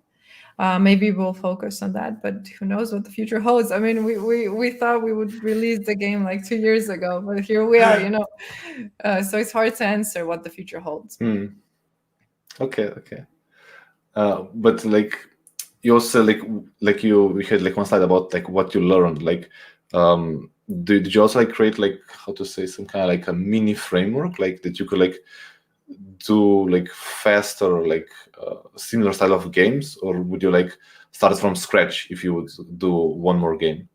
[SPEAKER 3] Maybe we'll focus on that, but who knows what the future holds. I mean, we thought we would release the game like 2 years ago, but here we are, so it's hard to answer what the future holds.
[SPEAKER 2] Okay. But like you also we had like one slide about like what you learned, like did you also like create like, how to say, some kind of like a mini framework like that you could like do like faster, like similar style of games, or would you like start from scratch if you would do one more game?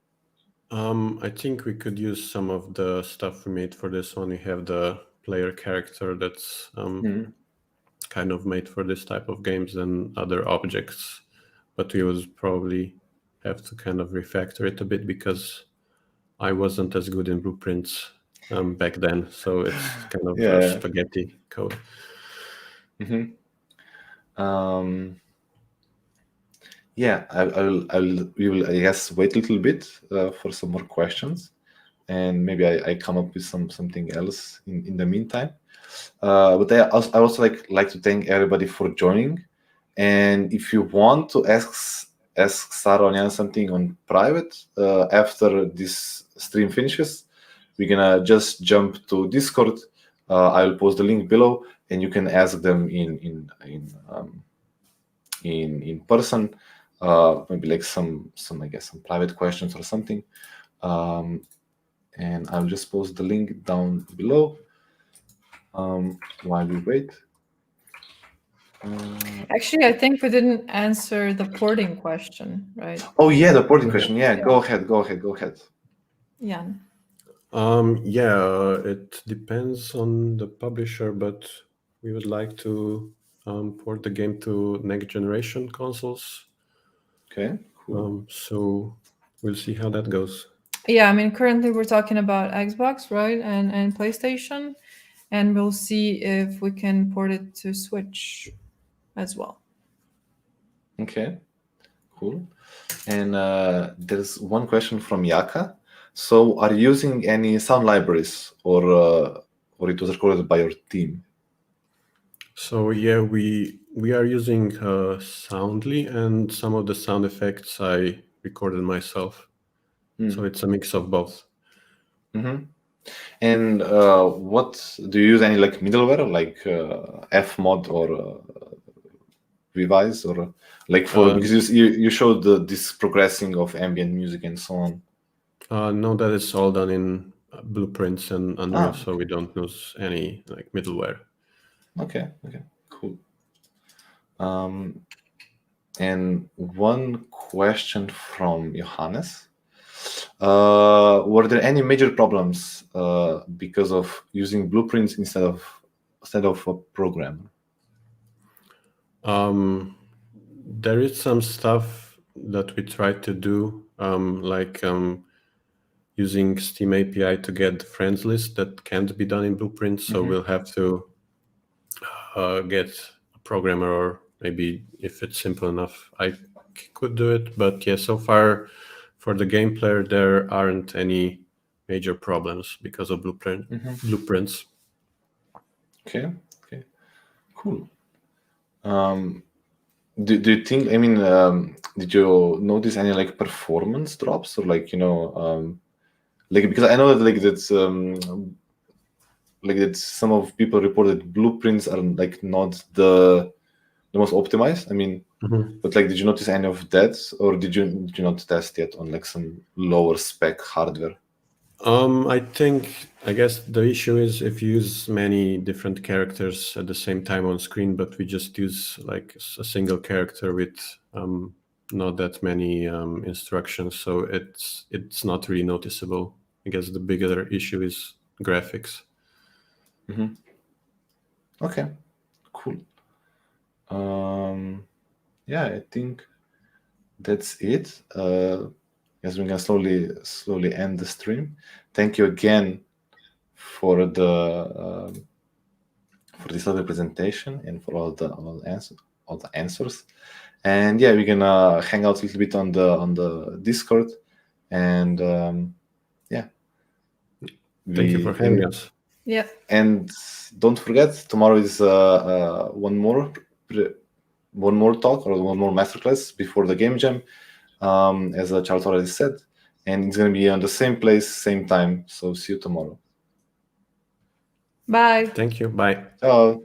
[SPEAKER 4] I think we could use some of the stuff we made for this one. We have the player character that's kind of made for this type of games, and other objects, but we would probably have to kind of refactor it a bit because I wasn't as good in blueprints back then, so it's kind of spaghetti code.
[SPEAKER 2] We will, I guess, wait a little bit for some more questions, and maybe I come up with something else in the meantime. But I also like to thank everybody for joining. And if you want to ask Sara and Jan something on private after this stream finishes, we're gonna just jump to Discord. I will post the link below, and you can ask them in person. Maybe like some I guess some private questions or something. And I'll just post the link down below while we wait.
[SPEAKER 3] Actually, I think we didn't answer the porting question, right?
[SPEAKER 2] Oh yeah, the porting question. Yeah, go ahead.
[SPEAKER 3] Jan.
[SPEAKER 4] It depends on the publisher, but we would like to port the game to next generation consoles.
[SPEAKER 2] Okay, cool.
[SPEAKER 4] So we'll see how that goes.
[SPEAKER 3] Yeah, I mean, currently we're talking about Xbox, right, and PlayStation, and we'll see if we can port it to Switch as well.
[SPEAKER 2] Okay, cool. And there's one question from Yaka. So, are you using any sound libraries, or it was recorded by your team?
[SPEAKER 4] So yeah, we are using Soundly, and some of the sound effects I recorded myself. So it's a mix of both.
[SPEAKER 2] And what do you use? Any like middleware, like Fmod or Revise, or like for because you showed this progressing of ambient music and so on.
[SPEAKER 4] No, that is all done in Blueprints and Unreal, so we don't use any like middleware.
[SPEAKER 2] Okay, cool. And one question from Johannes. Were there any major problems because of using Blueprints instead of a program?
[SPEAKER 4] There is some stuff that we tried to do, like using Steam API to get the friends list that can't be done in Blueprint. So we'll have to get a programmer, or maybe if it's simple enough, I could do it. But yeah, so far for the game player, there aren't any major problems because of Blueprints.
[SPEAKER 2] Okay, cool. Do you think? I mean, did you notice any like performance drops, or like like because I know that like that some of people reported Blueprints are like not the most optimized. I mean, but like, did you notice any of that, or did you not test yet on like some lower spec hardware?
[SPEAKER 4] I guess the issue is if you use many different characters at the same time on screen, but we just use like a single character with not that many instructions, so it's not really noticeable. I guess the bigger issue is graphics.
[SPEAKER 2] Okay, cool. Yeah, I think that's it. Yes, we're gonna slowly end the stream. Thank you again for this other presentation and for all the answers. And yeah, we're gonna hang out a little bit on the Discord. And yeah,
[SPEAKER 4] thank you for having us.
[SPEAKER 3] Yeah.
[SPEAKER 2] And don't forget, tomorrow is one more talk or one more masterclass before the game jam, as Charles already said, and it's going to be on the same place, same time. So see you tomorrow.
[SPEAKER 3] Bye.
[SPEAKER 4] Thank you. Bye.
[SPEAKER 2] Ciao.